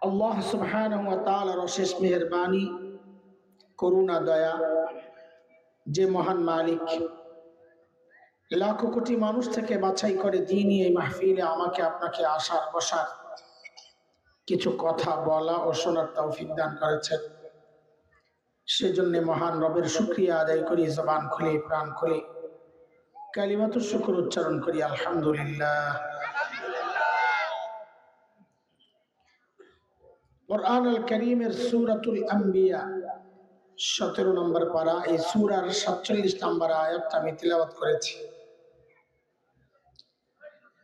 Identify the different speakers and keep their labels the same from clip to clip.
Speaker 1: আল্লাহ সুবহানাহু ওয়া তাআলার অশেষ মেহেরবানি, করুণা, দয়া, যে মহান মালিক লাখো কোটি মানুষ থেকে বাছাই করে দ্বীনি এই মাহফিলে আমাকে আপনাকে আসার বসার কিছু কথা বলা ও শোনার তৌফিক দান করেছেন। সেজন্য মহান রবের শুকরিয়া আদায় করি, জবান খুলে প্রাণ খুলে কালিমাতুশ শুকর উচ্চারণ করি, আলহামদুলিল্লাহ। কুরআন আল কারীমের সূরাতুল আম্বিয়া 17 নম্বর পারা, এই সূরার 47 নম্বর আয়াতটা আমি তিলাওয়াত করেছি।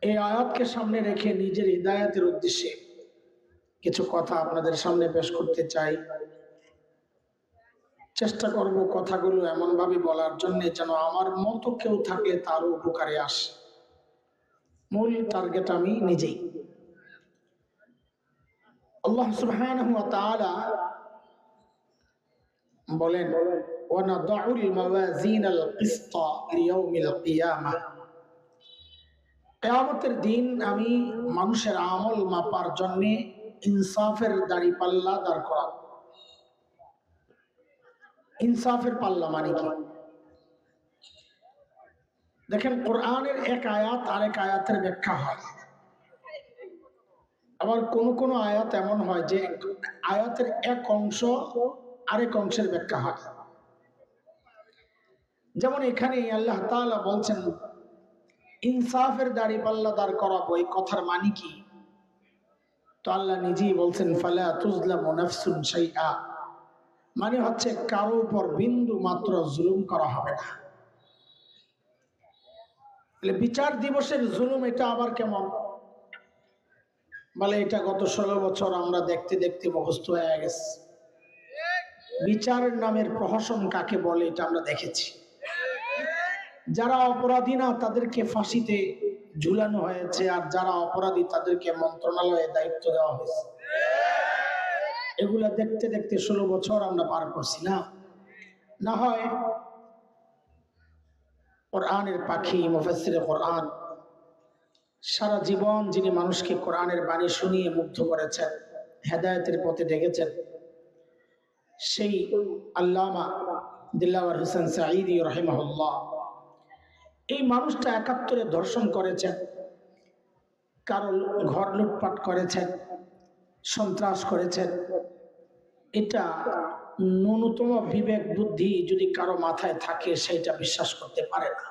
Speaker 1: এই আয়াতকে সামনে রেখে নিজের হিদায়াতের উদ্দেশ্যে কিছু কথা আপনাদের সামনে পেশ করতে চাই। চেষ্টা করব কথাগুলো এমন ভাবে বলার জন্য যেন আমার মতো কেউ থাকলে তারও উপকারে আসে। মূল টার্গেট আমি নিজেই। আল্লাহ সুবহানাহু ওয়া তাআলা বলেন, ওয়া নাদাউল মাওয়াজিনাল কিসতা লিয়াউমিল কিয়ামাহ। কিয়ামতের দিন আমি মানুষের আমল মাপার জন্য ইনসাফের দাঁড়িপাল্লা দাঁড় করাবো। ইনসাফের পাল্লা মানে কি? দেখেন, কোরআনের এক আয়াত আরেক আয়াতের ব্যাখ্যা হয়। আবার কোন কোন আয়াত এমন হয় যে আয়াতের এক অংশ আরেক অংশের ব্যাখ্যা হয়। যেমন এখানে আল্লাহ তাআলা বলছেন ইনসাফের দাঁড়িপাল্লা দাঁড় করাবো, এই কথার মানে কি? তো আল্লাহ নিজেই বলছেন ফালা তুজলামু নাফসুন শাইআ, মানে হচ্ছে কারো উপর বিন্দু মাত্র জুলুম করা হবে না। বিচার দিবসের জুলুম এটা আবার কেমন? বলে এটা গত 16 বছর আমরা দেখতে দেখতে মুখস্থ হয়ে গেছে। বিচারের নামের প্রহসন কাকে বলে এটা আমরা দেখেছি। যারা অপরাধী না তাদেরকে ফাঁসিতে ঝুলানো হয়েছে, আর যারা অপরাধী তাদেরকে মন্ত্রণালয়ে দায়িত্ব দেওয়া হয়েছে। এগুলা দেখতে দেখতে 16 বছর আমরা পার করছি না? না হয় কোরআনের পাখি মুফাসসিরে কোরআন সারা জীবন যিনি মানুষকে কোরআনের বাণী শুনিয়ে মুগ্ধ করেছেন, হেদায়েতের পথে ডেকেছেন, সেই আল্লামা দিলওয়ার হোসেন সাঈদী রাহিমাহুল্লাহ, এই মানুষটা 71-এ ধর্ষণ করেছেন, কারো ঘর লুটপাট করেছেন, সন্ত্রাস করেছেন। এটা ন্যূনতম বিবেক বুদ্ধি যদি কারো মাথায় থাকে সেটা বিশ্বাস করতে পারে না।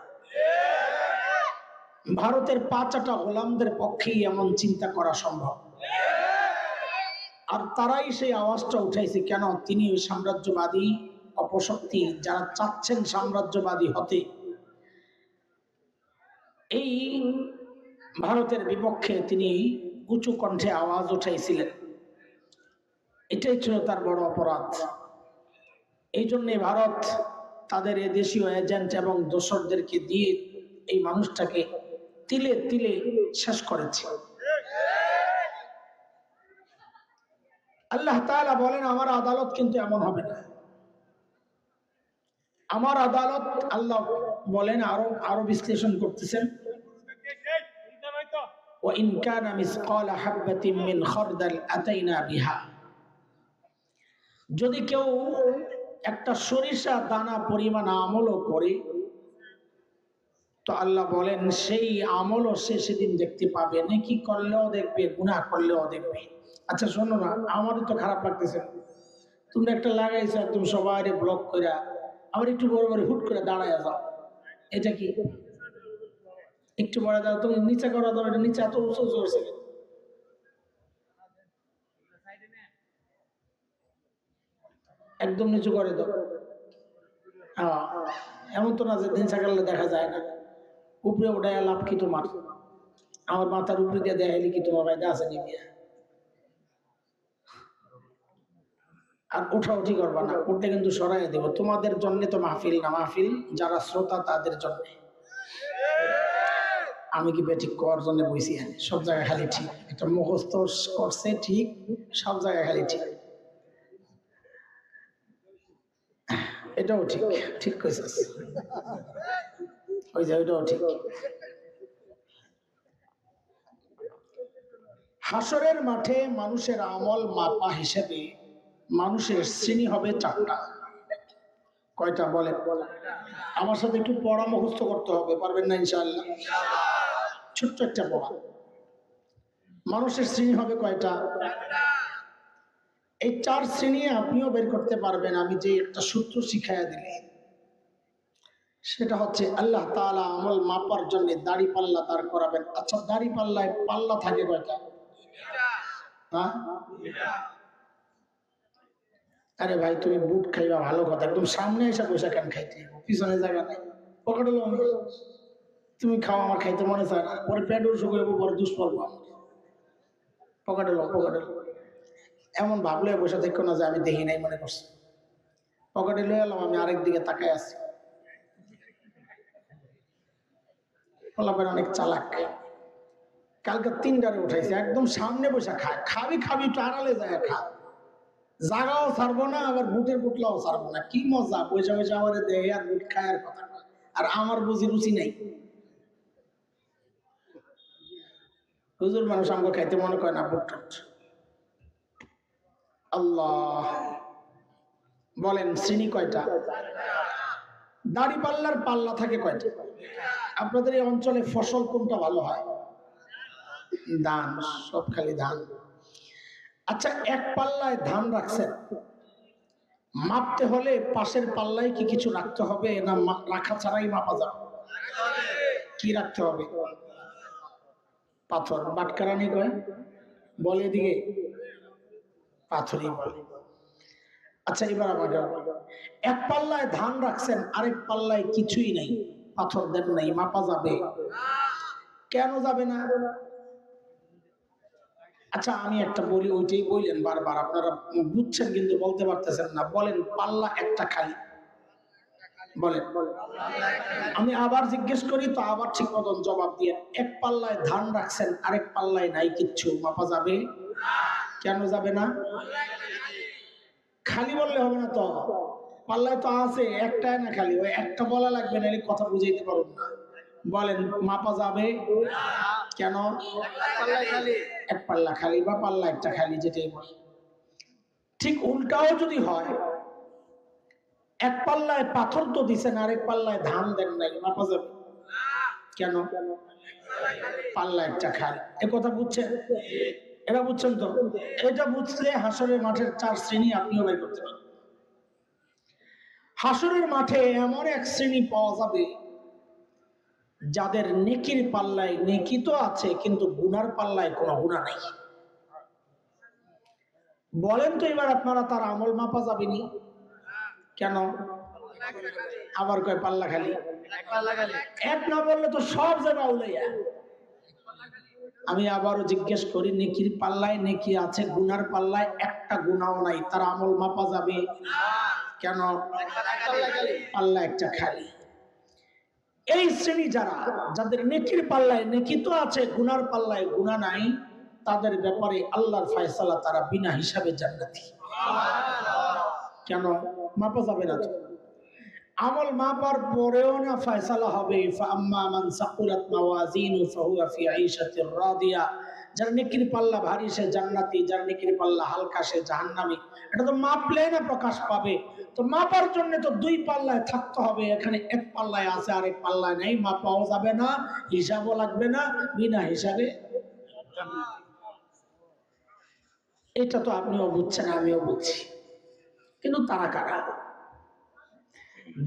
Speaker 1: ভারতের 5 গোলামদের পক্ষেই এমন চিন্তা করা সম্ভব। আর তারাই সেই আওয়াজটা উঠাইছে কেন? তিনি ওই সাম্রাজ্যবাদী অপশক্তি যারা চাচ্ছেন সাম্রাজ্যবাদী হতে, এই ভারতের বিপক্ষে তিনি উঁচু কণ্ঠে আওয়াজ উঠাইছিলেন। এটাই ছিল তার বড় অপরাধ। এই জন্যে ভারত তাদের দেশীয় এজেন্ট এবং দোসরদেরকে দিয়ে এই মানুষটাকে তিলে তিলে শেষ করেছে। আল্লাহ তাআলা বলেন আমার আদালত কিন্তু এমন হবে না। আমার আদালত, আল্লাহ বলেন, আরো বিশ্লেষণ করতেছেন, ওয়া ইন কানা মিসকালা হাববাতিন মিন খারদাল আতাইনা বিহা। যদি কেউ একটা সরিষা দানা পরিমাণ আমলও করে তো আল্লাহ বলেন সেই আমলও সে সেদিন দেখতে পাবে। নেকি করলেও দেখবে, গুনাহ করলেও দেখবে। আচ্ছা শোনো না, আমারও তো খারাপ লাগতেছে। তুমি একটা লাগাইছো একদম সবাই ব্লক করে, আবার একটু বড় বড় হুট করে দাঁড়ায় যাও, এটা কি? একটু বড় দাও, তুমি নিচে করা দাও, এটা নিচে এত উঁচু উঁচু। একদম নিচু করে দাও। এমন তো না যে দিন সকালে দেখা যায় না। উপরে ওঠায় লাভ কি তোমার? আমার মাথার উপরে দিয়ে দেখাইলে কি তোমার বাইরে আছে নিবি? আর উঠা উঠি করবা না, উঠতে কিন্তু সরাই দেব। তোমাদের জন্য তো মাহফিল না, মাহফিল যারা শ্রোতা তাদের জন্য। আমি কি বেঠিক করার জন্য বইছি? সব জায়গায় খালি ঠিক, একটা মুখস্থ করছে ঠিক, সব জায়গায় খালি ঠিক। এটাও ঠিক, ঠিক কইছিস, ওই যে ওইটাও ঠিক। হাসরের মাঠে মানুষের আমল মাপা হিসেবে মানুষের শ্রেণী হবে চারটা। কয়টা বলেন? আমার সাথে একটু পড়া মুখস্থ করতে হবে, পারবেন না ইনশাআল্লাহ? ছোট্ট একটা পড়া। মানুষের শ্রেণী হবে কয়টা? এই চার শ্রেণী আপনিও বের করতে পারবেন আমি যে একটা সূত্র শিখাইয়া দিলে। সেটা হচ্ছে আল্লাহ তাআলা আমল মাপার জন্য দাড়ি পাল্লা দাঁড় করাবেন। আচ্ছা, দাড়ি পাল্লায় পাল্লা থাকে কয়টা? হ্যাঁ, আরে ভাই তুমি বুট খাইবা ভালো কথা, একদম সামনে এসে পয়সা কেন খাইতে, পিছনে জায়গা নাই, পকেটে লো। তুমি খাও, আমার খাইতে মনে চায় না, পরে পেট অসুখ হইব, পরে দুষ্পর্ব। পকেটে লো, পকেটে লো। এমন ভাবলে বসে দেখো না যে আমি দেখি নাই মনে করছি। পকেটে লয়ে এলাম, আমি আরেক দিকে তাকায় আছি। বলবেন অনেক চালাক। কালকে 3টারে উঠাইছে, একদম সামনে বসে খায়। খাবি খাবি একটু আড়ালে যায় খা, জাগাও ছাড়বো না, আবার বুটের বুটলাও ছাড়বো না। কি মজা, পয়সা পয়সা আমার দেয় আর বুট খায় আর কথা। আর আমার বুঝি রুচি নাই। হুজুর মানুষ আমাকে খাইতে মনে করে না বুট টুট। আল্লাহ, বলেন শ্রেণী কয়টা? দাড়ি পাল্লার পাল্লা থাকে কয়টা? আপনাদের এই অঞ্চলে ফসল কোনটা ভালো হয়? ধান, সব খালি ধান। আচ্ছা, এক পাল্লায় ধান রাখছেন, মাপতে হলে পাশের পাল্লায় কি কিছু রাখতে হবে না রাখা ছাড়াই মাপা যাবে? কি রাখতে হবে? পাথর। বাটকারানি কয়, বলে দিকে পাথরই বলে। আচ্ছা, এবার আমাকে এক পাল্লায় ধান রাখছেন, আরেক পাল্লায় কিছুই নাই, পাথর দেন নাই, মাপা যাবে? কেন যাবে না? আচ্ছা, আমি একটা বলি, ওইটাই বললেন বারবার, আপনারা বুঝছেন কিন্তু বলতে পারতেছেন না। বলেন, পাল্লা একটা খালি, বলেন। আমি আবার জিজ্ঞেস করি তো আবার ঠিক মতন জবাব দিয়ে। এক পাল্লায় ধান রাখছেন, আরেক পাল্লায় নাই কিচ্ছু, মাপা যাবে? কেন যাবে না? খালি বললে হবে না তো, পাল্লায় তো আছে একটাই না, খালি ওই একটা বলা লাগবে, না কথা বুঝাইতে পারব না। বলেন, মাপা যাবে? কেন? এক পাল্লা খালি বা পাল্লা একটা খালি, যেটাই বলে। ঠিক উল্টাও যদি হয়, এক পাল্লায় পাথর তো দিচ্ছেন, আরেক পাল্লায় ধান দেন নাই, মাপা যাবে? কেন? পাল্লা একটা খালি। এ কথা বুঝছেন? এটা বুঝছেন তো? এটা বুঝলে হাসরের মাঠের চার শ্রেণী আপনিও বের করতে পারেন। হাসরের মাঠে এমন এক শ্রেণী পাওয়া যাবে যাদের নেকির পাল্লায় নেকি তো আছে, কিন্তু গুনার পাল্লায় কোনো গুনাহ নাই। বলেন তো এবার আপনারা, তার আমল মাপা যাবেনি কেন? আবার কয় পাল্লা খালি। এক না বললে তো সব জায়গা উলাইয়া। আমি আবারও জিজ্ঞেস করি, নেকির পাল্লায় নেকি আছে, গুনার পাল্লায় একটা গুনাও নাই, তার আমল মাপা যাবে কেন? পাল্লা একটা খালি। এই শ্রেণী যারা, যাদের নেকির পাল্লায় নেকি তো আছে, গুনার পাল্লায় গুনাহ নাই, তাদের ব্যাপারে আল্লাহর ফয়সালা, তারা বিনা হিসাবে জান্নাতি। কেন? মাপা যাবে না তো। আমল মাপার পরেও না ফয়সালা হবে, ফাআম্মা মান সাকুলাত মাওয়াজিনু ফাহুয়া ফি আইশাতির রাদিয়া। যার নেকির পাল্লা ভারী সে জান্নাতি, যার নেকির পাল্লা হালকা সে জাহান্নামী। এটা তো মাপলে না প্রকাশ পাবে। তো মাপার জন্য তো দুই পাল্লায় থাকতে হবে, এখানে এক পাল্লায় আছে আর এক পাল্লায় নাই, মাপাও যাবে না, হিসাবও লাগবে না, বিনা হিসাবে। এটা তো আপনিও বুঝছেন, আমিও বুঝছি, কিন্তু তারা কারা?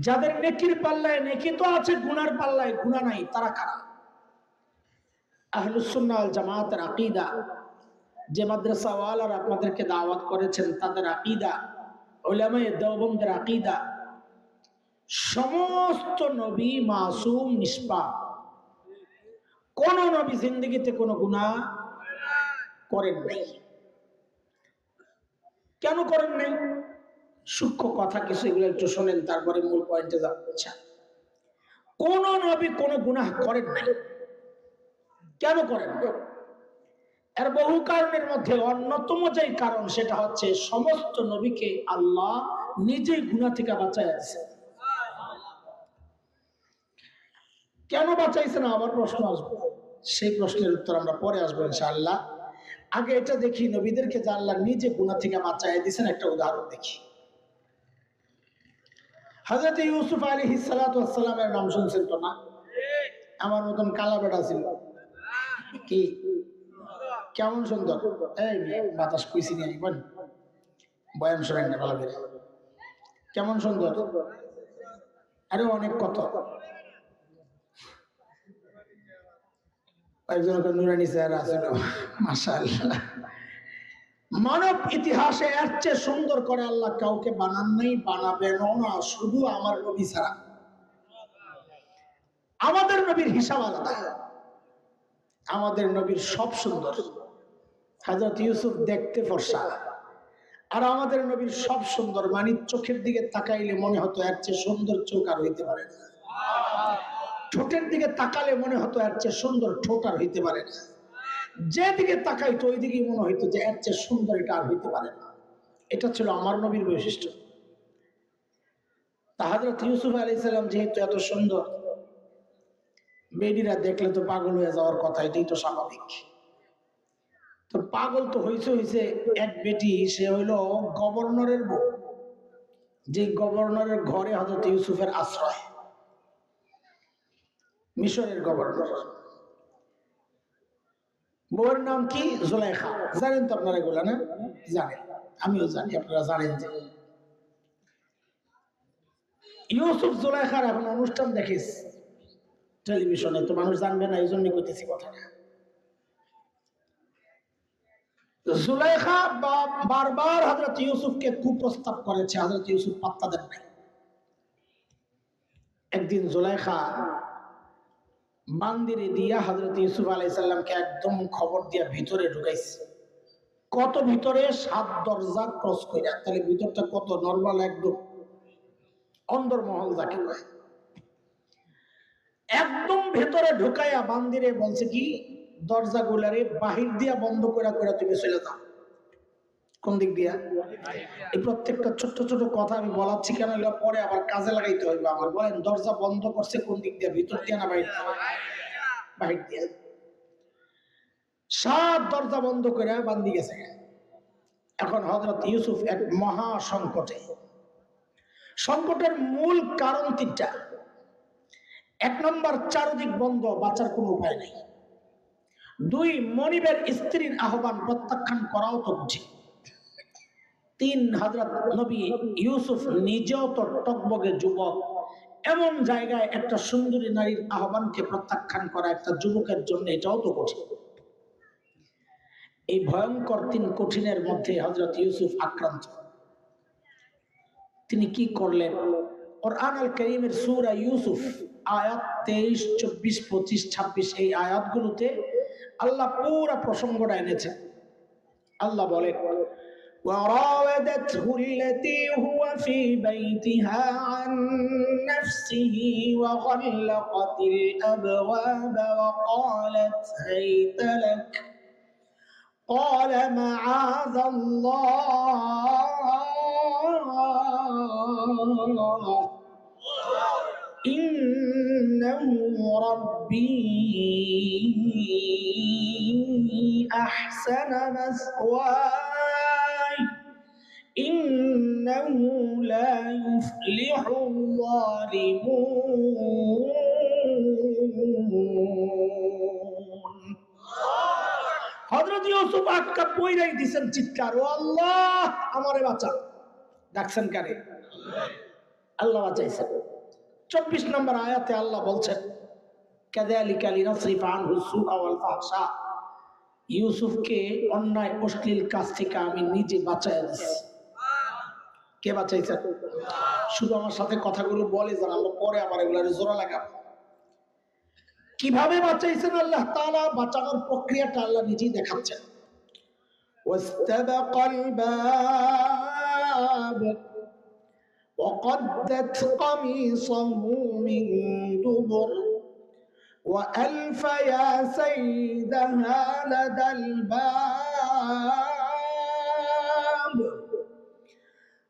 Speaker 1: যাদের নেকির পাল্লায় নেকি তো আছে, গুনার পাল্লায় গুনাহ নাই, তারা কারা? আহলুস সুন্নাহ ওয়াল জামাতের আকীদা, যে মাদ্রাসাওয়ালারা আপনাদেরকে দাওয়াত করেছেন, তাদের আকীদা, উলামায়ে দেওবন্দের আকীদা, সমস্ত নবী মাসুম, নিষ্পাপ। কোন নবী জিন্দেগিতে কোনো গুনাহ করেন নাই। কেন করেন নাই? সূক্ষ্ম কথা কিছু, এগুলো একটু শোনেন, তারপরে মূল পয়েন্টে যাবো। কোন নবী কোনো গুনাহ করেন নাই। কেন করেন না? এর বহু কারণের মধ্যে অন্যতম যে কারণ, সেটা হচ্ছে সমস্ত নবীকে আল্লাহ নিজেই গুনাহ থেকে বাঁচাইছেন। কেন বাঁচাইছেন? আবার প্রশ্ন আসবে, সেই প্রশ্নের উত্তর আমরা পরে আসবো ইনশাআল্লাহ। আগে এটা দেখি নবীদেরকে যে আল্লাহ নিজে গুনাহ থেকে বাঁচায় দিয়েছেন, একটা উদাহরণ দেখি। হযরত ইউসুফ আলাইহিস সালাতু ওয়াস সালামের নাম শুনছেন তো না? আমার মতন কালা বেটা ছিল, কি কেমন সুন্দর, এই বাতাস কইছি নি বল, বয়ান শোনেন না ভালো করে, কেমন সুন্দর, আরে অনেক কত, একজন নুরানি চেহারা ছিল, মাশাআল্লাহ। মানব ইতিহাসে এর চেয়ে সুন্দর করে আল্লাহ কাউকে বানান নাই, বানাবেনও না, শুধু আমার নবী ছাড়া। আমাদের নবীর হিসাব আলাদা, আমাদের নবীর সব সুন্দর। হযরত ইউসুফ দেখতে ফর্সা, আর আমাদের নবীর সব সুন্দর, মানে চোখের দিকে তাকাইলে মনে হতো এর চেয়ে সুন্দর চোখ আর হইতে পারে না, ঠোঁটের দিকে তাকালে মনে হতো এর চেয়ে সুন্দর ঠোঁট আর হইতে পারে না, যেদিকে তাকাইতো ওই দিকেই মনে হইতো যে এর চেয়ে সুন্দর এটা আর হইতে পারে না। এটা ছিল আমার নবীর বৈশিষ্ট্য। তা হযরত ইউসুফ আলাইহিস সালাম যেহেতু এত সুন্দর, বেডিরা দেখলে তো পাগল হয়ে যাওয়ার কথা, এটাই তো স্বাভাবিক। তো পাগল তো হইছে এক বেটি, সে হইলো গভর্নরের বউ, যে গভর্নরের ঘরে হযরত ইউসুফের আশ্রয়, মিশরের গভর্নর। বউয়ের নাম কি? জুলাইখা। জানেন তো আপনারা এগুলা না? জানেন, আমিও জানি, আপনারা জানেন যে ইউসুফ জুলাইখার এখন অনুষ্ঠান দেখিস টেলিভিশনে, তো মানুষ জানবে না, এই জন্য কইতেছি কথাটা। জুলাইখা বারবার হযরত ইউসুফকে কুপ্রস্তাব করেছে, হযরত ইউসুফ পাত্তা দেন নাই। একদিন জুলাইখা বান্দিরে দিয়া হযরত ইউসুফ আলাইহিস সালামকে একদম খবর দিয়া ভিতরে ঢুকাইছে। কত ভিতরে? 7 দরজা ক্রস কইরা। তাহলে ভিতরটা কত নরমাল, একদম অন্দরমহল যাকে কয়, একদম ভেতরে ঢুকাইয়া বান্দিরে বলছে কি, দরজাগুলারে বাহির দিয়া বন্ধ কইরা কইরা তুমি চলে যাও। কোন দিক দিয়া? এই প্রত্যেকটা ছোট ছোট কথা আমি বলাচ্ছি কেন, এগুলো পরে আবার কাজে লাগাইতে হইবে আমার। বলেন, দরজা বন্ধ করছে কোন দিক দিয়া? ভিতর দিয়া না বাহির দিয়া? বাহির দিয়া। 7 দরজা বন্ধ করে বান্দি গেছে। এখন হযরত ইউসুফ এক মহা সংকটে। সংকটের মূল কারণ 3টা। 1 নম্বর, চারদিক বন্ধ, বাঁচার কোনো উপায় নেই। 2, মনিবের স্ত্রীর আহ্বান প্রত্যাখ্যান করাও তো কঠিন। 3, হযরত নবী ইউসুফ নিজেও তো টকবগে যুবক, এমন জায়গায় একটা সুন্দরী নারীর আহ্বানকে প্রত্যাখ্যান করা একটা যুবকের জন্য এটাও তো কঠিন। এই ভয়ঙ্কর 3 কঠিনের মধ্যে হযরত ইউসুফ আক্রান্ত। তিনি কি করলেন? কুরআন আল কারীমের সূরা ইউসুফ আয়াত 23, 24, 25, 26 এই আয়াতগুলোতে আল্লাহ পুরো প্রসঙ্গটা এনেছেন। আল্লাহ বলেন, وراودته التي هو في بيتها عن نفسه وغلقت الأبواب وقالت هيت لك قال معاذ الله إنه ربي أحسن مثواي إنه لا يفلح الظالمون। হযরত ইউসুফ আক্কা পয়রাই দিবেন চিৎকার, ও আল্লাহ আমারে বাঁচা। ডাকছেন কারে? আল্লাহ বাঁচাইছেন। 24 নম্বর আয়াতে আল্লাহ বলছেন, কাযালিকা লিনাসরিফা আনহু সুআ ওয়াল ফাহশা, ইউসুফকে অন্যায় অশ্লীল কাজ থেকে আমি নিজে বাঁচাইয়া দিয়েছি। কে বাঁচাইছেন? শুধু আমার সাথে কথাগুলো বলে যান, আমরা পরে আবার এগুলোর জোড়া লাগাবো। কিভাবে বাঁচাইছেন আল্লাহ তাআলা? বাঁচানোর প্রক্রিয়াটা আল্লাহ নিজেই দেখাচ্ছেন। ওয়াস্তাবাকাল বাব وقدت قميصه من دبر وألف يا سيدها لدى الباب।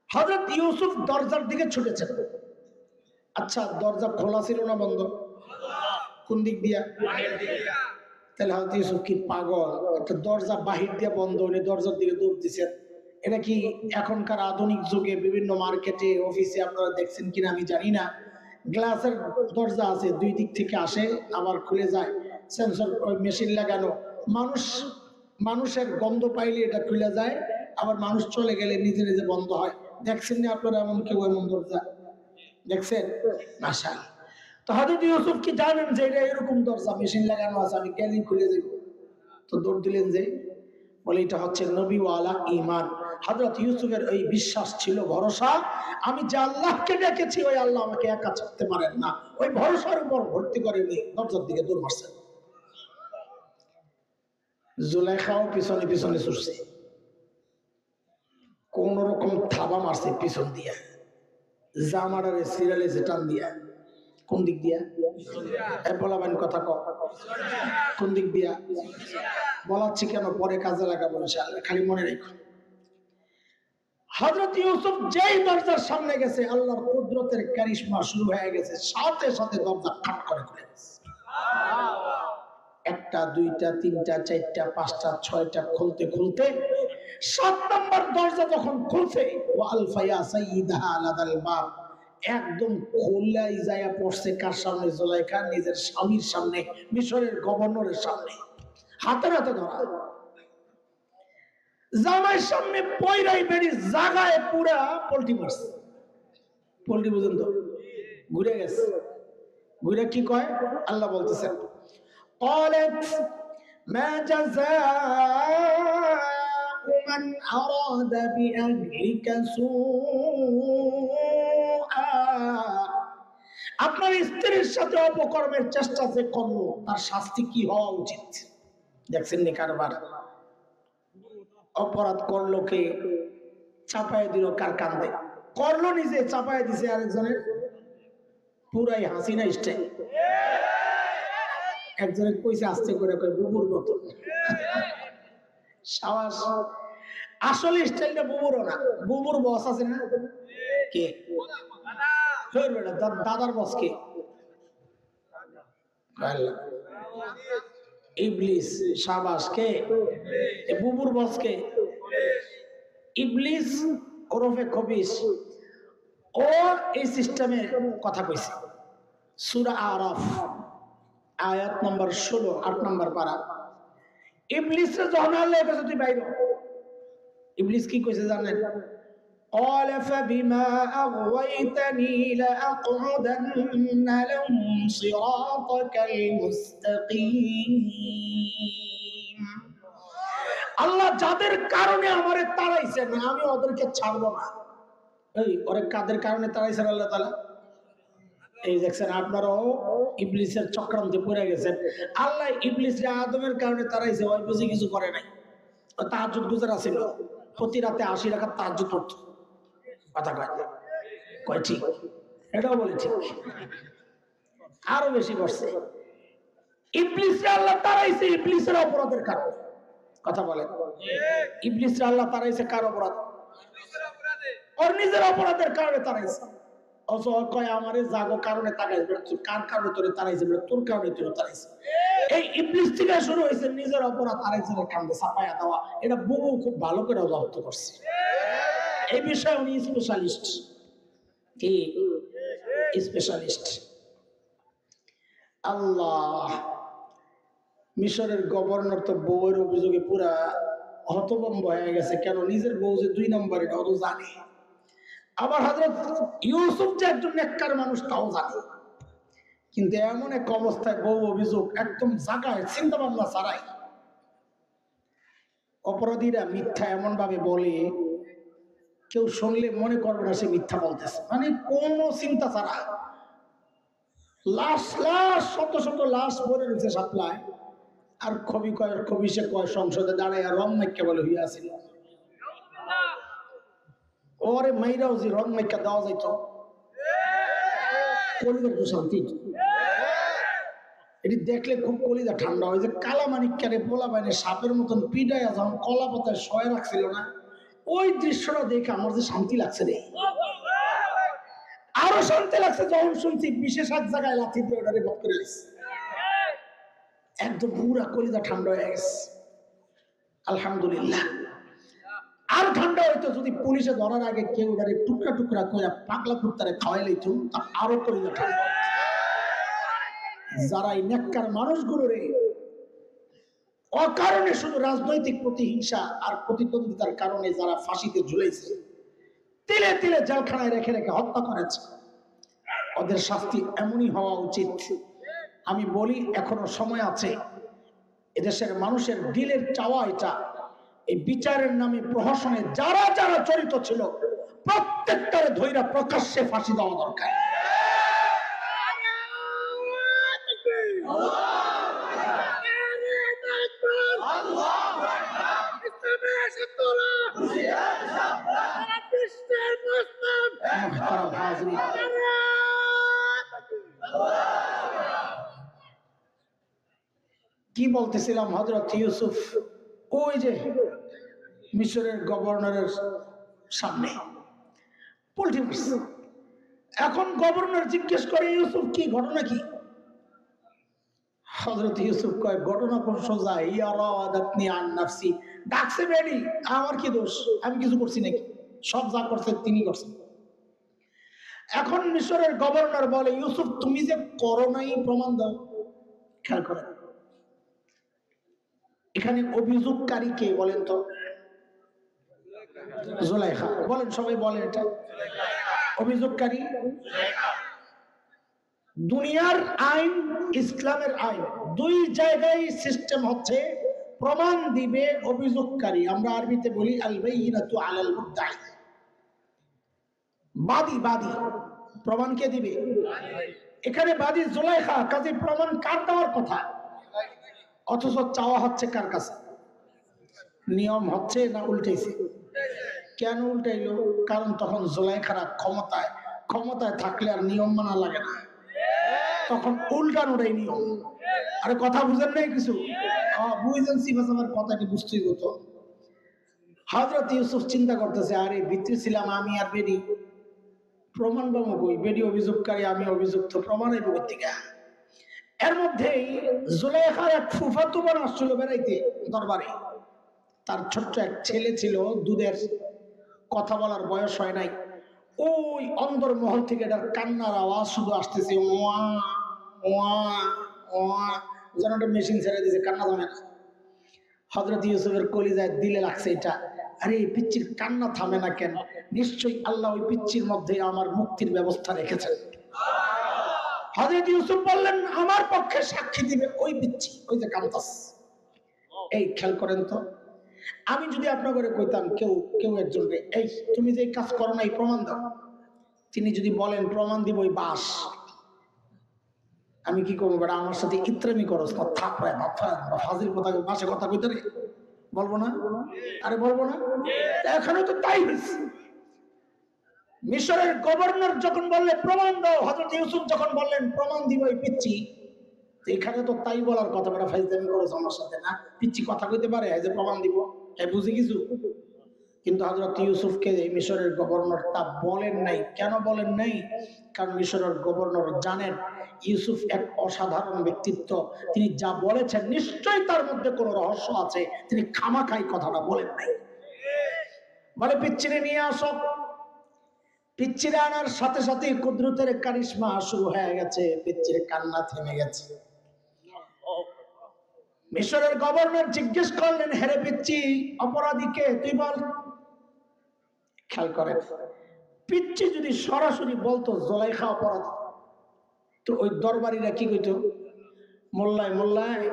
Speaker 1: হযরত ইউসুফ দরজার দিকে ছুটেছেন। আচ্ছা, দরজা খোলা ছিল না বন্ধ? কোন দিক দিয়া? তাহলে হয়তো ইউসুফ কি পাগল? একটা দরজা বাহির দিয়ে বন্ধ, উনি দরজার দিকে দৌড় দিচ্ছেন। এটা কি এখনকার আধুনিক যুগে বিভিন্ন মার্কেটে অফিসে আপনারা দেখছেন কিনা আমি জানি না, গ্লাসের দরজা আছে, দুই দিক থেকে আসে আবার খুলে যায়, সেন্সর মেশিন লাগানো। মানুষ মানুষের গন্ধ পাইলে এটা খুলে যায়, আবার মানুষ চলে গেলে নিজে নিজে বন্ধ হয়। দেখছেন না আপনারা এমন কেউ এমন দরজা দেখছেন? মাশা। তো হযরত ইউসুফ কি জানেন যে এটা এরকম দরজা মেশিন লাগানো আছে, আমি গেলেই খুলে দেব? তো দৌড় দিলেন যে, বলে এটা হচ্ছে নবীওয়ালা ঈমান। হযরত ইউসুফের ওই বিশ্বাস ছিল, ভরসা, আমি যে আল্লাহকে ডেকেছি ওই আল্লাহ আমাকে একা ছাড়তে পারেন না, ওই ভরসার উপর ভর্তি করে উনি দরজার দিকে দৌড় মারছেন। জুলাইখাও পিছনে পিছনে ছুটছে, কোন রকম থাবা মারছে পিছন দিয়া, জামাটারে সিরিয়ালে টান দিয়া। কোন দিক দিয়া? বলাবেন কথা কোন দিক দিয়া বলাচ্ছি কেন, পরে কাজে লাগাবো ইনশাআল্লাহ, খালি মনে রেখো। হযরত ইউসুফ যেই দরজার সামনে গেছে, আল্লাহর কুদরতের কারিশমা শুরু হয়ে গেছে, সাথে সাথে দরজা খাট করে খুলে গেছে। একটা, দুইটা, তিনটা, চারটা, পাঁচটা, ছয়টা খুলতে খুলতে ৭ নম্বর দরজা যখন খুলছে, ওয়ালফায়া সাইয়্যিদাহা আলাদাল বাব, একদম খোলাই যায় পড়ছে কার সামনে? জুলাইখা নিজের স্বামীর সামনে, মিশরের গভর্নরের সামনে, হাতে হাতে ধরা। জামাইয়ের সামনে পয়রাই বেড়ি জাগায় পুরা পল্টি মারছে। পল্টি বুঝেন তো? ঘুরে গেছে। ঘুরে কি কয়? আল্লাহ বলতেছেন, قالت ما جزاء من أراد بأهلك سوءا, আপনার স্ত্রীর সাথে অপকর্মের চেষ্টা যে করলো তার শাস্তি কি হওয়া উচিত? দেখছেন নি কারবার? অপরাধ করলো কে? চাপায় দিল কার কান্দে? করলো নিজে, চাপায় দিছে আরেকজনের। পুরাই হাসিনা স্টাইল। একজনের কইছে আস্তে করে, কয় বুবুর মতো। সাবাস। আসলে স্টাইলটা বুবুরও না, বুবুর বস আছে না? কে? দাদার বস কে? ইবলিস। সাবাস। কে? বুবুর বস কে? ইবলিস ওরফে খবিস। ও এই সিস্টেমে কথা কইছে। সূরা আরাফ আয়াত নম্বর 16, 8 নম্বর পারা। ইবলিসের যখন আল্লাহ কাছে তুই বাইরে, ইবলিস কি কইছে জানেন? قال فبما أغويتني لأقعدن لهم صراطك المستقيم. আল্লাহ যাদের কারণে আমারে তাড়াইছেন, আমি ওদেরকে ছাড়বো না। এই ওরে কাদের কারণে তাড়াইছেন আল্লাহ তাআলা? এই দেখছেন, আপনারাও ইবলিসের চক্রান্তে পড়ে গেছেন। আল্লাহ ইবলিসকে আদমের কারণে তাড়াইছে, ওই বুঝি কিছু করে নাই। তাহাজ্জুদ গুজারা ছিল, প্রতি রাতে 80 রাকাত তাহাজ্জুদ পড়তো। কথা কয় ঠিক? এটাও বলে ঠিক, আরো বেশি করছে। ইবলিসকে আল্লাহ তাড়াইছে ইবলিসের অপরাধের কারণে। কথা বলেন, ইবলিসকে আল্লাহ তাড়াইছে কার অপরাধ? ওর নিজের অপরাধের কারণে তাড়াইছে। কয় আমারে জাগো কারণে তাড়াইছে, কার কারণে তোরে তাড়াইছে? তোর কারণে তোরে তাড়াইছে। এই ইবলিস থেকে শুরু হয়েছে নিজের অপরাধ আরেকজনের কাঁধে চাপায়া দেওয়া। এটা বুবু খুব ভালো করে অবগত করছে। এই বিষয়ে উনি স্পেশালিস্ট। কি স্পেশালিস্ট? আল্লাহ। মিশরের গভর্নর তো বউয়ের অভিযোগে পুরা হতভম্ব হয়ে গেছে। কেন? নিজের বউ যে 2 নম্বর এটা ও জানে। আবার হযরত ইউসুফ যে একজন নেককার মানুষ তাও জানে। কিন্তু এমন এক অবস্থায় বউ অভিযোগ একদম জাগায়, চিন্তা ভাবনা ছাড়াই। অপরাধীরা মিথ্যা এমন ভাবে বলে, কেউ শুনলে মনে করবে না সে মিথ্যা বলতেছে, মানে কোনো চিন্তা ছাড়া। লাশ লাশ, শত শত লাশ পড়ে রয়েছে সাপ্লায়। আর খবিসে কয় সংসদে দাঁড়ায় রং মাইকা বলে হইয়াছিল। ওরে মাইরাও যে রং মাইকা দেওয়া যাইত, কলিজার তো শান্তি। এটি দেখলে খুব কলিজা ঠান্ডা হয়। যে কালামানিক্যারে পোলা বাইনে সাপের মতন পিডায় যখন কলা পাতায় শয়ে রাখছিল না, ওই দৃশ্যটা দেখে আমার যে শান্তি লাগছে রে। আরো শান্তি লাগছে যখন শুনছি বিশেষ এক জায়গায় লাথি দিয়ে ওটারে বধ করে দিচ্ছে। একদম পুরা কলিজা ঠান্ডা হয়ে গেছে। আলহামদুলিল্লাহ। আর ঠান্ডা হইতো যদি পুলিশে ধরার আগে কেউ ওটারে টুকরা টুকরা করে পাগলা কুত্তারে খাওয়াই লইতো, তা আরো কলিজা ঠান্ডা। যারা এই নেককার মানুষগুলো রে অকারণে শুধু রাজনৈতিক প্রতিহিংসা আর প্রতিদ্বন্দ্বিতার কারণে যারা ফাঁসিতে ঝুলেছে, তিলে তিলে জেলখানায় রেখে রেখে হত্যা করেছে, ওদের শাস্তি এমনই হওয়া উচিত। আমি বলি এখনো সময় আছে। এদেশের মানুষের দিলের চাওয়া এটা, এই বিচারের নামে প্রহসনে যারা যারা জড়িত ছিল প্রত্যেকটারে ধৈর্য প্রকাশ্যে ফাঁসি দেওয়া দরকার। কি বলতেছিলাম, হযরত ইউসুফ ওই যে মিশরের গভর্নরের সামনে পোল্ট্রি মারছে। এখন গভর্নর জিজ্ঞেস করে ইউসুফ কি ঘটনা কি? হযরত ইউসুফ কয় ঘটনা কোন সোজা, ইয়ারাওয়াদাতনি আন নাফসি, ডাকছে বেডি, আমার কি দোষ, আমি কিছু করছি নাকি? সব যা করছে তিনি করছেন। এখন মিশরের গভর্নর বলে ইউসুফ তুমি যে করো নাই প্রমাণ দাও। খেয়াল করেন এখানে অভিযোগকারী কে বলেন তো? জুলাইখা। বলেন সবাই বলেন এটা অভিযোগকারী। দুনিয়ার আইন ইসলামের আইন দুই জায়গায় সিস্টেম হচ্ছে প্রমাণ দিবে অভিযোগকারী। আমরা আরবিতে বলি আল বাইয়িনাতু আলাল মুদ্দাই, বাদী। বাদী প্রমাণ কে দিবে? এখানে বাদী জুলাইখা, কাজে প্রমাণ কার দেওয়ার কথা? অথচ চাওয়া হচ্ছে কার কাছে? নিয়ম হচ্ছে না উল্টাইছে? কেন উল্টাইলো? কারণ তখন জুলাইখারা ক্ষমতায় থাকলে আর নিয়ম মানা লাগে না, তখন উল্টানোটাই নিয়ম। আরে কথা বুঝেন নাই কিছু? বুঝেন সিফাসামের কথাটি বুঝতেই হতো। হযরত ইউসুফ চিন্তা করতেছে, আরে ভিতরে ছিলাম আমি আর বেডি, প্রমাণ পাবো কই? বেডি অভিযোগকারী, আমি অভিযুক্ত, প্রমাণ হইব কোত্থেকে? এর মধ্যেই জুলাইখার এক ফুফাতো বোন আসছিল বেড়াইতে দরবারে। তার ছোট্ট এক ছেলে ছিল, দুধের, কথা বলার বয়স হয় নাই। ওই অন্দর মহল থেকে এটার কান্নার আওয়াজ শুধু আসতেছে, ওয়া ওয়া ওয়া, যেন একটা মেশিন ছেড়ে দিয়েছে, কান্না থামে না। হযরত ইউসুফের কলিজায় দিলে লাগছে এটা, আরে এই পিচ্চির কান্না থামে না কেন? নিশ্চয়ই আল্লাহ ওই পিচ্চির মধ্যে আমার মুক্তির ব্যবস্থা রেখেছেন। হযরত ইউসুফ বললেন আমার পক্ষে সাক্ষী দিবে ওই পিচ্চি, ওই যে কান্তাস। এই খেয়াল করেন তো, আমি যদি আপনার ঘরে কইতাম কেউ একজন, এই তুমি যে কাজ করো না এই প্রমাণ দাও, তিনি যদি বলেন প্রমাণ দিব ওই বাস, আমি কি করবো? বেটা আমার সাথে ইত্রামি করো, থাক ফাজিল কথা, বাসে কথা কইতে রে, বলবো না? আরে বলবো না? এখানে তো তাই হয়েছে। মিশরের গভর্নর যখন বললেন প্রমাণ দাও, হযরত ইউসুফ যখন বললেন প্রমাণ দিব এই পিচ্চি, এখানে তো তাই বলার কথা, বেটা ফাইজলামি করেছো আমার সাথে না, পিচ্চি কথা কইতে পারে, যে প্রমাণ দিব, বুঝে কিছু? কিন্তু হযরত ইউসুফকে মিশরের গভর্নর তা বলেন নাই। কেন বলেন নাই? কারণ মিশরের গভর্নর জানেন ইউসুফ এক অসাধারণ ব্যক্তিত্ব, তিনি যা বলেছেন নিশ্চয়ই তার মধ্যে কোনো রহস্য আছে, তিনি খামাখাই কথাটা বলেন নাই। বলে পিচ্চিরে নিয়ে আসো। পিচ্চিরে আনার সাথে সাথে কুদরতের কারিশমা শুরু হয়ে গেছে, পিচ্চির কান্না থেমে গেছে। মিশরের গভর্নর জিজ্ঞেস করলেন, হেরে পিচ্চি অপরাধীকে তুই বল। খেয়াল করেন, পিচ্চি যদি সরাসরি বলতো জুলাইখা অপরাধী, তো ওই দরবারীরা কি কইতো? মোল্লায় মোল্লায়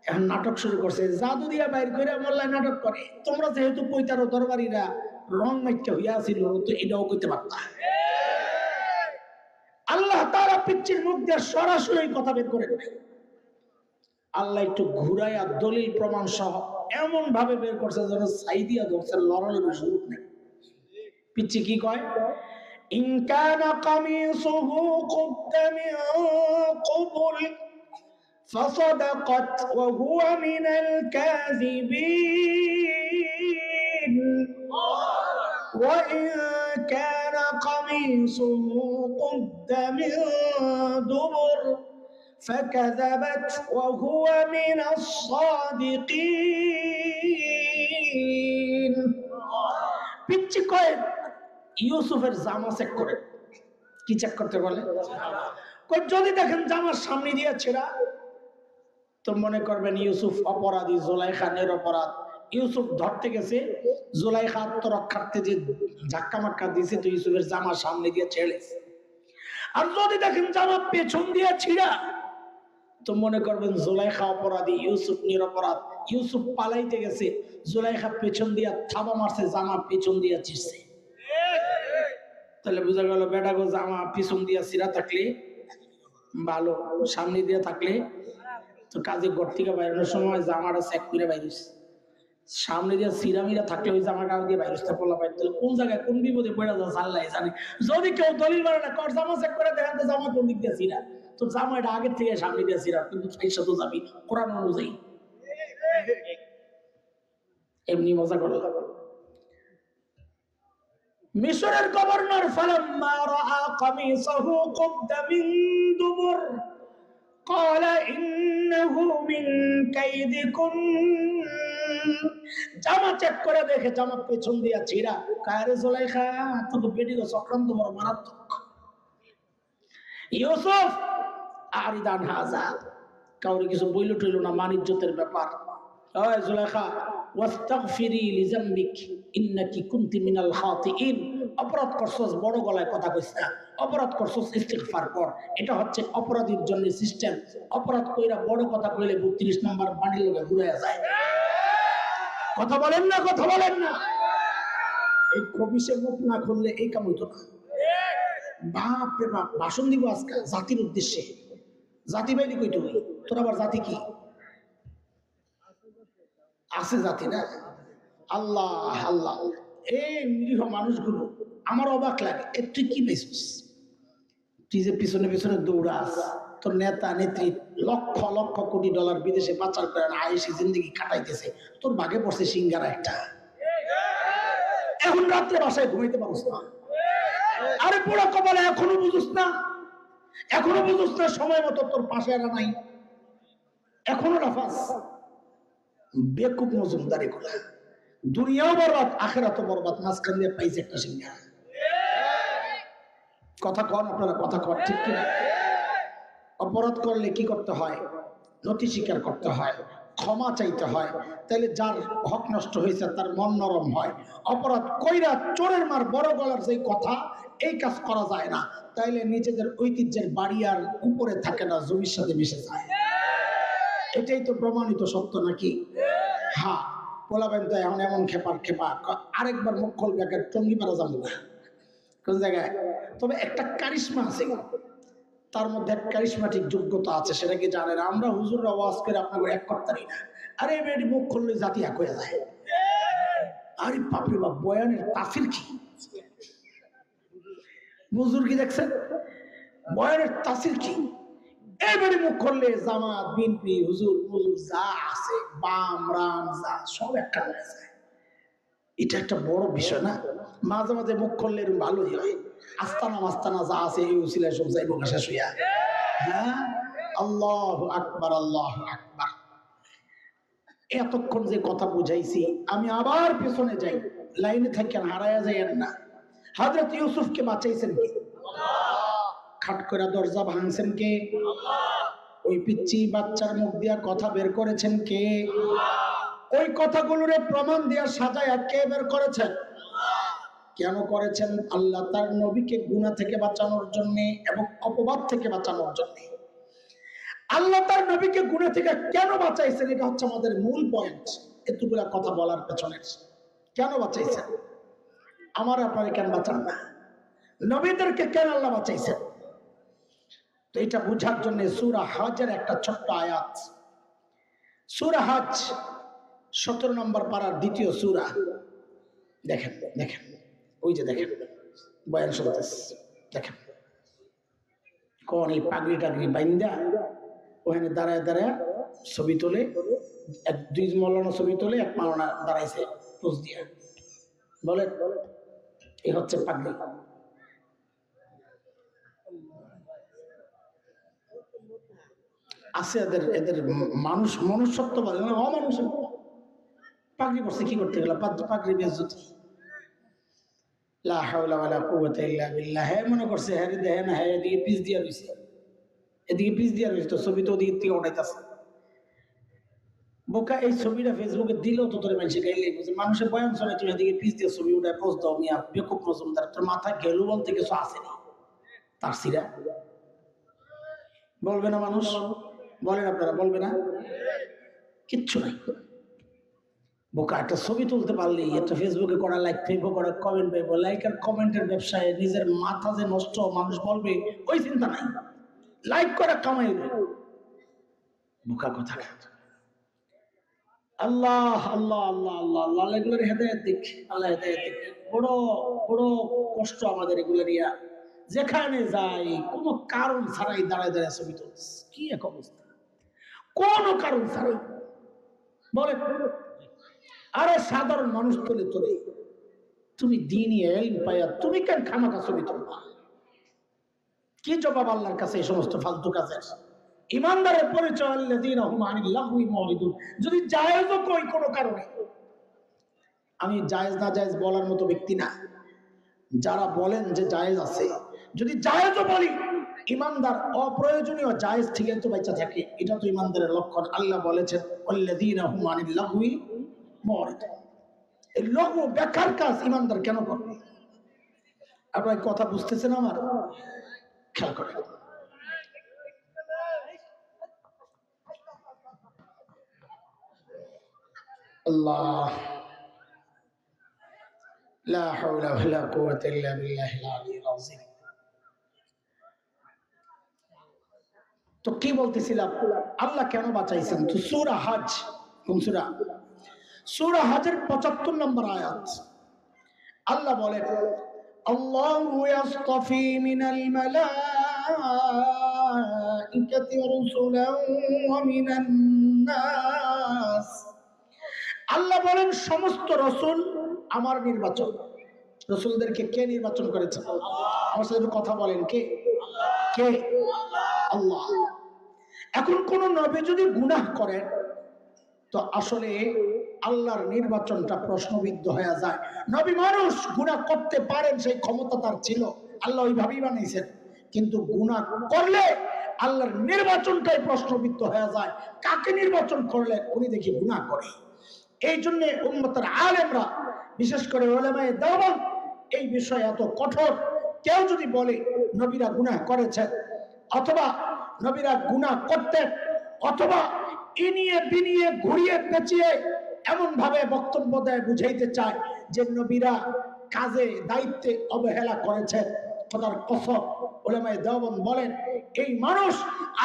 Speaker 1: এখন নাটক শুরু করছে, জাদু দিয়া বাইর করে মোল্লায় নাটক করে। তোমরা যেহেতু কইতারো দরবারীরা রং মাইকা হইয়া ছিল, তো এটাও কইতে পারতা। আল্লাহ তাআলা পিচ্চির মুখ দিয়ে সরাসরি কথা বের করে দেয়। আল্লাহ একটু ঘুরাইয়া দলিল প্রমাণ সহ এমন ভাবে বের করছে যেন সাইদিয়া ধরছে, লড়ালের সুযোগ নেই। পিচ্চি কি কয়? ইন কানা কামিসুহু কুদ্দা মিন ক্বাবল ফাসাদাকাত ওয়া হুয়া মিনাল কাযিবিন ওয়া ইন কানা কামিসুহু কুদ্দা মিন দুবুর فكذبت وهو من الصادقين পিচ্চি কয় ইউসুফের জামা চেক করে কি চেক করতে বলে কই যদি দেখেন জামার সামনে দিয়ে ছেঁড়া তো মনে করবেন ইউসুফ অপরাধী জুলাইখা নিরপরাধ ইউসুফ ধরতে গেছে জুলাইখা আত্মরক্ষার্থে যে ধাক্কা মাক্কা দিয়েছে তো ইউসুফের জামা সামনে দিয়ে ছেড়েছে আর যদি দেখেন জামা পেছন দিয়ে ছিঁড়া তো মনে করবেন জুলাইখা অপরাধী ইউসুফ নিরপরাধ ইউসুফ পালাইতে গেছে জুলাইখা পেছন দিয়া থাবা মারছে জামা পেছন দিয়া ছিঁড়ছে তাহলে বোঝা গেল বেটা গো জামা পিছন দিয়া ছিঁড়া থাকলে ভালো সামনে দিয়ে থাকলে তো কাজে ঘর থেকে বাইরের সময় জামাটা চেক করে বাইরিস সামনে দিয়ে সিরামিরা থাকলে ওই জামা গাও দিয়ে বাইরিসটা পড়লা পাই তাহলে কোন জায়গায় কোন বিপদে পড়ে যাচ্ছে আল্লাহ জানে যদি কেউ দলিল মানে না কর জামা চেক করে দেখেন তো জামা কোন দিক দিয়ে ছিঁড়া তো জামাটা আগের থেকে সামনে দিয়ে ছিঁড়া কিন্তু পয়সা তো যাবি কোরআন অনুযায়ী এমনি মজা করলো মিশরের গভর্নর ফালাম্মা রাআ কামিসাহু কুদ্দা মিন দুবুর قال إنه من كيدكن জামা চেক করে দেখে জামা পেছন দিয়া ছিঁড়া কারে জুলাইখা তো বেডিগো চক্রান্ত বড় মারাত্মক ইউসুফ আরিদান হাজা কাউরে কিছু বইল টইল না মান ইজ্জতের ব্যাপার ওই জুলাইখা ওয়াস্তাগফিরি লিজামবিক ইন্নাকি কুনতি মিনাল খাতিইন অপরাধ করছস বড় গলায় কথা কইছ না অপরাধ করছস ইস্তিগফার কর এটা হচ্ছে অপরাধীর জন্য সিস্টেম অপরাধ কইরা বড় কথা কইলে 32 নাম্বার বান্ডিল লগে ঘুরায়া যায় কথা বলেন না এই কবিসে মুখ না খুললে এই কাম হইতো না বাপ রে বাপ ভাষণ দিব আজকে জাতির উদ্দেশ্যে জাতিবাদী কইতো তোর আবার জাতি কি আছে জাতি না আল্লাহ আল্লাহ এই নিরীহ মানুষগুলো আমার অবাক লাগে তুই কি পেয়েছিস তুই যে পিছনে পিছনে দৌড়াস তোর নেতা নেত্রী লক্ষ লক্ষ কোটি ডলার বিদেশে পাচার করে আয়েশি জিন্দগি কাটাইতেছে তোর ভাগে পড়ছে সিঙ্গারা একটা এখন রাত্রে বাসায় ঘুমাইতে পারছ না আরে পুরো কপালে এখনো বুঝুস না সময় মতো তোর পাশে এরা নাই এখনো রাফাস বেকুব মজুমদার এগুলা দুনিয়াও বরবাদ আখেরাতও বরবাদ মাঝখান দিয়ে পাইছে একটা সিঙ্গারা কথা কন আপনারা কথা কন ঠিক কিনা অপরাধ করলে কি করতে হয় নথি স্বীকার করতে হয় ক্ষমা চাইতে হয় তাহলে যার হক নষ্ট হয়েছে তার মন নরম হয় অপরাধ কইরা চোরের মার বড় গলার যে কথা এই কাজ করা যায় না তাইলে নিজেদের ঐতিহ্যের বাড়ি আর উপরে থাকে না জমির সাথে মিশে যায় এটাই তো প্রমাণিত সত্য নাকি হ্যাঁ পোলাবেন তো এখন এমন খেপা আরেকবার মুখ খুলবে টঙ্গি মারা যাবো না কোন জায়গায় তবে একটা কারিশমা আছে তার মধ্যে এক কারিশমাটিক যোগ্যতা আছে সেটা কি জানেন আমরা হুজুররা ওয়াজ করে আপনাকে এক করতে পারি না আরে বেডি মুখ খুললে জাতি এক হয়ে যায় আরে বাপরে বাপ বয়ানের তাফসীর কি হুজুর কি দেখছেন বয়ানের তাফসীর কি এবারে মুখ খুললে জামাত বিএনপি হুজুর যা আছে বাম রাম যা সব একটা হয়ে যায় এটা একটা বড় বিষয় না মাঝে মাঝে মুখ খুললে এরকম ভালোই হয় আস্তানা যা আছে এই উসিলায় সব যাইব শেষ হইয়া হ্যাঁ আল্লাহু আকবার এতক্ষণ যে কথা বুঝাইছি আমি আবার পেছনে যাই লাইনে থাকেন হারায়া যাইয়েন না হযরত ইউসুফকে বাঁচাইছেন কে খাট করে দরজা ভাঙছেন কে ওই পিচ্চি বাচ্চার মুখ দিয়া কথা বের করেছেন কে ওই কথাগুলোরে প্রমাণ দিয়া সাজায়া কে বের করেছেন কেন করেছেন আল্লাহ তার নবীকে গুনাহ থেকে বাঁচানোর জন্য এবং অপবাদ থেকে বাঁচানোর জন্য আল্লাহ তার নবীকে গুনাহ থেকে কেন বাঁচাইছেন এটা হচ্ছে আমাদের মূল পয়েন্ট এতগুলা কথা বলার পেছনে কেন বাঁচাইছেন আমার আপনারা কেন বাঁচান না নবীদেরকে কেন আল্লাহ বাঁচাইছেন তো এটা বোঝার জন্য সূরা হজের একটা ছোট্ট আয়াত সূরা হজ 17 নম্বর পারার দ্বিতীয় সূরা দেখেন ওই যে দেখেন বয়ান শুনতেছে দেখেন কোন এই পাগড়ি টাগড়ি বাইন্দা ওখানে দাঁড়ায় ছবি তোলে দুই মৌলানা ছবি তোলে এক মৌলানা দাঁড়াইছে পোজ দিয়া বলে এই হচ্ছে পাগড়ি আছে এদের এদের মানুষ মনুষ্যত্ব বলে না, অমানুষ। পাগড়ি পড়ছে কি করতে গেল, পাগড়ি বেজ্জতি। লা হাওলা ওয়ালা কুওয়াতা ইল্লা বিল্লাহ। হ্যাঁ মনে করছে হ্যাঁ দেখে না, হ্যাঁ এদিকে পিস দিয়া রয়েছে, এদিকে পিস দিয়া রয়েছে, তো ছবি তো ওদিকে থেকে উঠাইতেছে। বোকা, এই ছবিটা ফেসবুকে দিলেও তো তোর মানুষের গাইলে মানুষের বয়ান শোনে, তুমি এদিকে পিস দিয়ে ছবি উঠায় পোস্ট দাও। মিয়া বেকুব মজুমদার, তোর মাথায় গেলু বলতে কিছু আসেনি তার সিরা। বলবে না মানুষ? বলেন আপনারা, বলবে না? কিচ্ছু নাই। বোকা, একটা ছবি তুলতে পারলেই একটা ফেসবুকে করা লাইক পাইবো, করা কমেন্ট পাইবো, লাইক আর কমেন্টের ব্যবসায় নিজের মাথা যে নষ্ট, মানুষ বলবে ওই চিন্তা নাই, লাইক করা কামাই। বোকা কথা। আল্লাহ আল্লাহ আল্লাহ আল্লাহ আল্লাহ এগুলোর হেদায়েত দিক, আল্লাহ হেদায়েত দিক। বড় বড় কষ্ট আমাদের এগুলোর। যেখানে যাই কোনো কারণ ছাড়াই দাঁড়ায় দাঁড়ায় ছবি তুলছে, কি এক অবস্থা, কোনো কারণ ছাড়াই। বলে আরে সাধারণ মানুষ তুলে তোলে, তুমি দিনই ইলম পাইয়া তুমি কেন খামাখা ছবি তুলবা? কি জবাব আল্লাহর কাছে এই সমস্ত ফালতু কাজের? ইমানদারের পরিচয় আল্লাযীনা হুম আনিল লাহওয়ি মুরিদুন। যদি জায়েজও কই কোনো কারণে, আমি জায়েজ না জায়েজ বলার মতো ব্যক্তি না। যারা বলেন যে জায়েজ আছে, যদি জায়েজও বলি, ইমানদার অপ্রয়োজনীয় জায়েজ থেকে তো বাঁচা থাকে, এটা তো ইমানদারের লক্ষণ। আল্লাহ বলেছেন আল্লাযীনা হুম আনিল লাহওয়ি মুরিদুন। এই লঘু বেকার কাজ ইমানদার কেন করবে? আপনারা কথা বুঝতেছেন আমার? খেয়াল করেন। আল্লাহ, লা হাওলা ওয়ালা কুওয়াতা ইল্লা বিল্লাহিল আলিয়্যিল আযীম। তো কি বলতেছিলাম, আল্লাহ কেন বাঁচাইছেন? তো সূরা হজ, কোন সূরা? সূরা হজের ৭৫ নম্বর আয়াত। আল্লাহ বলেন আল্লাহু ইয়াসতাফি মিনাল মালাইকাতি রাসূলান ওয়া মিনান নাস। আল্লাহ বলেন সমস্ত রাসূল আমার নির্বাচন। রাসূলদেরকে কে নির্বাচন করেছেন? আমার সাথে কথা বলেন, কে? কে? আল্লাহ। এখন কোন নবী যদি গুনাহ করেন, তো আসলে আল্লাহর নির্বাচনটা প্রশ্নবিদ্ধ হয়ে যায়। নবী মানুষ, গুনাহ করতে পারেন, সেই ক্ষমতা তার ছিল, আল্লাহ ওইভাবেই বানাইছেন। কিন্তু গুনাহ করলে আল্লাহর নির্বাচনটাই প্রশ্নবিদ্ধ হয়ে যায়। কাকে নির্বাচন করলে উনি দেখি গুনাহ করে। এই জন্য উম্মতের আলেমরা, বিশেষ করে উলামায়ে দেওবন্দ, এই বিষয়ে এত কঠোর। কেউ যদি বলে নবীরা গুনাহ করেছেন, অথবা নবীরা গুনাহ করতেন, অথবা ইনিয়ে বিনিয়ে ঘুরিয়ে পেঁচিয়ে এমন ভাবে বক্তব্য দেয়, বুঝাইতে চায় যে নবীরা কাজে দায়িত্বে অবহেলা করেছেন, খোদার কসম উলামায়ে দেওবন্দ বলেন এই মানুষ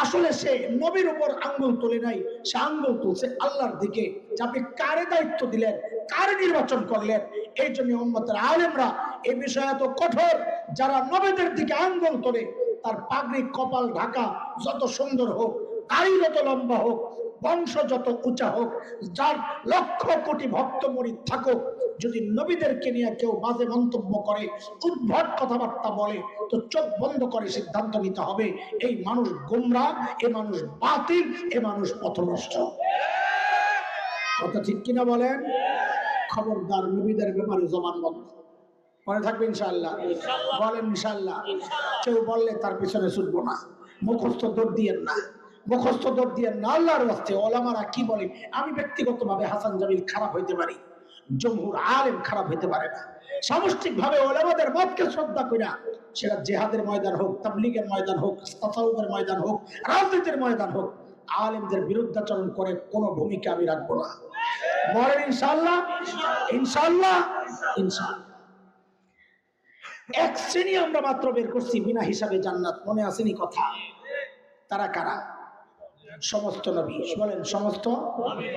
Speaker 1: আসলে সে নবীর উপর আঙ্গুল তুলে নাই, সে আঙ্গুল তুলছে আল্লাহর দিকে, যে আপনি কারে দায়িত্ব দিলেন, কারে নির্বাচন করলেন। এই জন্য উম্মতের আলেমরা এই বিষয়ে এত কঠোর। যারা নবীদের দিকে আঙ্গুল তোলে, তার পাগড়ি কপাল ঢাকা যত সুন্দর হোক, দাড়ি যত লম্বা হোক, বংশ যত উঁচা হোক, যার লক্ষ কোটি ভক্ত মুরিদ থাকুক, যদি নবীদেরকে নিয়ে কেউ বাজে মন্তব্য করে, উদ্ভট কথাবার্তা বলে, তো চোখ বন্ধ করে সিদ্ধান্ত নিতে হবে এই মানুষ গোমরা, এ মানুষ বাতিল, এ মানুষ পথভ্রষ্ট। কথা ঠিক কিনা বলেন? খবরদার নবীদের ব্যাপারে জবান বন্ধ। মনে থাকবে ইনশাআল্লাহ? বলেন ইনশাআল্লাহ। কেউ বললে তার পিছনে ছুটবো না। মুখস্থ দৌড় দিয়েন না, মুখস্থ দৌড় দিয়েন না। আল্লাহর ওয়াস্তে ওলামারা কি বলে, আমি ব্যক্তিগতভাবে হাসান জামিল খারাপ হইতে পারি, জমহুর আলেম খারাপ হইতে পারে না। সামষ্টিকভাবে ওলামাদের মতকে শ্রদ্ধা কইরা, সেটা জিহাদের ময়দান হোক, তাবলীগের ময়দান হোক, তাসাউফের ময়দান হোক, রাজনীতির ময়দান হোক, আলেমদের বিরুদ্ধাচরণ করে কোনো ভূমিকা আমি রাখবো না। বলেন ইনশাআল্লাহ? ইনশাআল্লাহ? ইনশাআল্লাহ। এক শ্রেণী আমরা মাত্র বের করছি বিনা হিসাবে জান্নাত, মনে আসেনি কথা? তারা কারা? সমস্ত নবী। বলেন সমস্ত নবী।